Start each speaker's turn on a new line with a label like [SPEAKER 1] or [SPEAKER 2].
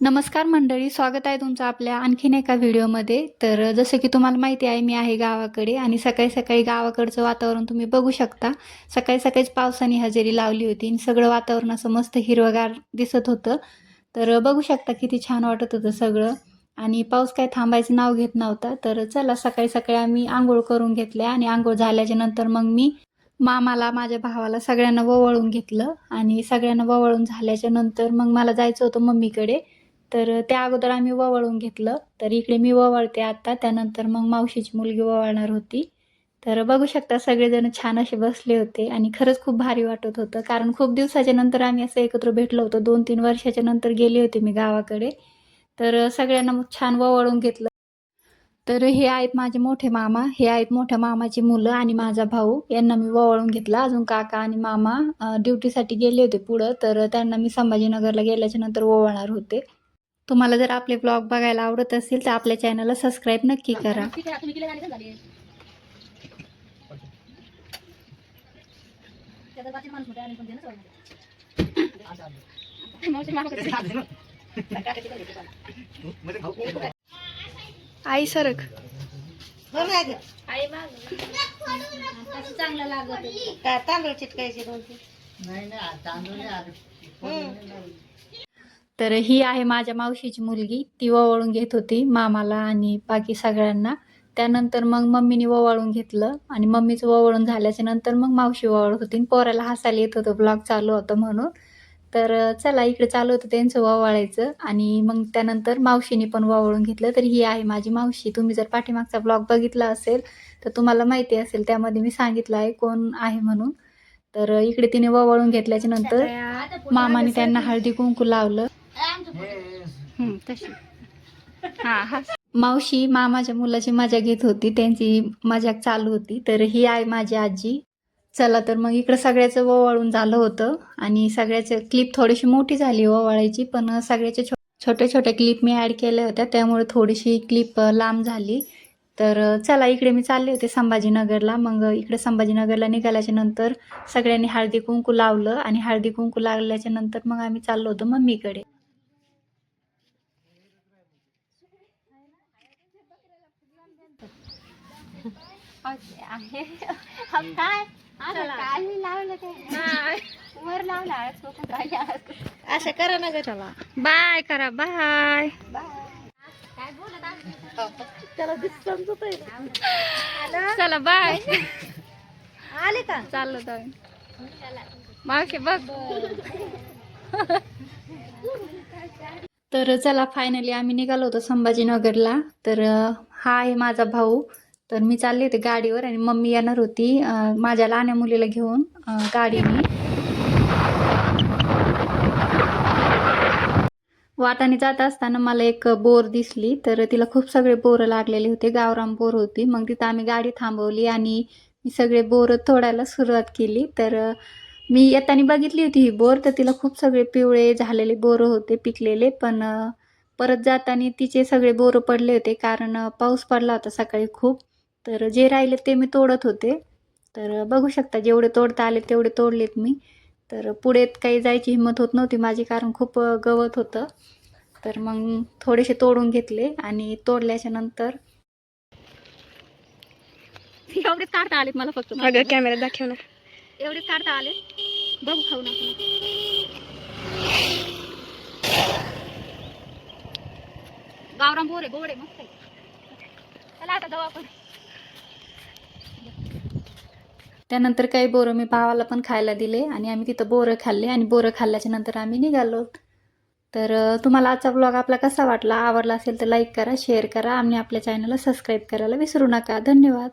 [SPEAKER 1] नमस्कार मंडळी, स्वागत आहे तुमचं आपल्या आणखीन एका व्हिडिओमध्ये. तर जसं की तुम्हाला माहिती आहे, मी आहे गावाकडे आणि सकाळी सकाळी गावाकडचं वातावरण तुम्ही बघू शकता. सकाळी सकाळीच पावसाने हजेरी लावली होती आणि सगळं वातावरण असं मस्त हिरवगार दिसत होतं. तर बघू शकता किती छान वाटत होतं सगळं. आणि पाऊस काय थांबायचं नाव घेत नव्हता. तर चला, सकाळी सकाळी आम्ही आंघोळ करून घेतल्या आणि आंघोळ झाल्याच्या नंतर मग मी मामाला, माझ्या भावाला सगळ्यांना ववाळून घेतलं आणि सगळ्यांना ववाळून झाल्याच्या नंतर मग मला जायचं होतं मम्मीकडे. तर त्या अगोदर आम्ही ववाळून घेतलं. तर इकडे मी ववाळते आता, त्यानंतर मग मावशीची मुलगी ववाळणार होती. तर बघू शकता सगळेजण छान असे बसले होते आणि खरंच खूप भारी वाटत होतं. कारण खूप दिवसाच्या नंतर आम्ही असं एकत्र भेटलो होतो. 2-3 वर्षाच्या नंतर गेले होते मी गावाकडे. तर सगळ्यांना मग छान ववाळून घेतलं. तर हे आहेत माझे मोठे मामा, हे आहेत मोठ्या मामाची मुलं आणि माझा भाऊ. यांना मी ववाळून घेतला. अजून काका आणि मामा ड्युटीसाठी गेले होते पुढं, तर त्यांना मी संभाजीनगरला गेल्याच्या नंतर ओवाळणार होते. तुम्हाला जर आपले ब्लॉग बघायला आवडत असेल तर आपल्या चॅनलला सबस्क्राईब नक्की करा. आई सरक
[SPEAKER 2] चांगलं लागत काय तांदूळ चिटकायचे दोन
[SPEAKER 1] तर ही आहे माझ्या मावशीची मुलगी. ती ववाळून घेत होती मामाला आणि बाकी सगळ्यांना. त्यानंतर मग मम्मीने ववाळून घेतलं आणि मम्मीचं ववाळून झाल्याच्या नंतर मग मावशी ववाळत होती. पोराला हसायला येत होतं, ब्लॉग चालू होतं म्हणून. तर चला, इकडे चालू होतं त्यांचं ववाळायचं आणि मग त्यानंतर मावशीने पण ववाळून घेतलं. तर ही आहे माझी मावशी. तुम्ही जर पाठीमागचा ब्लॉग बघितला असेल तर तुम्हाला माहिती असेल, त्यामध्ये मी सांगितलं आहे कोण आहे म्हणून. तर इकडे तिने ववाळून घेतल्याच्या नंतर मामाने त्यांना हळदी कुंकू लावलं. तशी मावशी मामाच्या मुलाची मजा घेत होती, त्यांची मजाक चालू होती. तर ही आहे माझी आजी. चला, तर मग इकडं सगळ्याचं ओवाळून झालं होतं आणि सगळ्याच्या क्लिप थोडीशी मोठी झाली ओवाळायची, पण सगळ्याच्या छोट्या छोट्या क्लिप मी ॲड केल्या होत्या, त्यामुळे थोडीशी क्लिप लांब झाली. तर चला, इकडे मी चालले होते संभाजीनगरला. मग इकडे संभाजीनगरला निघाल्याच्या नंतर सगळ्यांनी हळदी कुंकू लावलं आणि हळदी कुंकू लागल्याच्या नंतर मग आम्ही चाललो होतो मम्मीकडे.
[SPEAKER 2] असं करा ना ग. चला
[SPEAKER 1] बाय करा, बाय.
[SPEAKER 2] त्याला समजत
[SPEAKER 1] चला बाय.
[SPEAKER 2] आले का
[SPEAKER 1] चाललो तर मावशी बघ. तर चला, फायनली आम्ही निघालो होतो संभाजीनगरला. तर हा आहे माझा भाऊ. तर मी चालले होते गाडीवर आणि मम्मी येणार होती माझ्या लहान्या मुलीला घेऊन गाडीने. वाटाने जात असताना मला एक बोर दिसली. तर तिला खूप सगळे बोरं लागलेले होते, गावरान बोर होती. मग तिथं आम्ही गाडी थांबवली आणि मी सगळे बोरं तोडायला सुरुवात केली. तर मी येताना बघितली होती ही बोर, तर तिला खूप सगळे पिवळे झालेले बोरं होते, पिकलेले. पण परत जाताना तिचे सगळे बोरं पडले होते, कारण पाऊस पडला होता सकाळी खूप. तर जे राहिले ते मी तोडत होते. तर बघू शकता, जेवढे तोडता आले तेवढे तोडलेत मी. तर पुढे काही जायची हिंमत होत नव्हती माझी, कारण खूप गवत होतं. तर मग थोडेसे तोडून घेतले आणि तोडल्याच्या नंतर एवढेच काढता आलेत मला फक्त.
[SPEAKER 2] कॅमेरा दाखव ना.
[SPEAKER 1] एवढेच काढता आले. बघू खाऊ ना. गावरान बोर आहे, गोड आहे, मस्त आहे. चला आता जाऊ आपण. त्यानंतर काही बोरं मी भावाला पण खायला दिले आणि आम्ही तिथं बोरं खाल्ले आणि बोरं खाल्ल्याच्या नंतर आम्ही निघालो. तर तुम्हाला आजचा ब्लॉग आपला कसा वाटला? आवडला असेल तर लाईक करा, शेअर करा आणि आपल्या चॅनलला सबस्क्राईब करायला विसरू नका. धन्यवाद.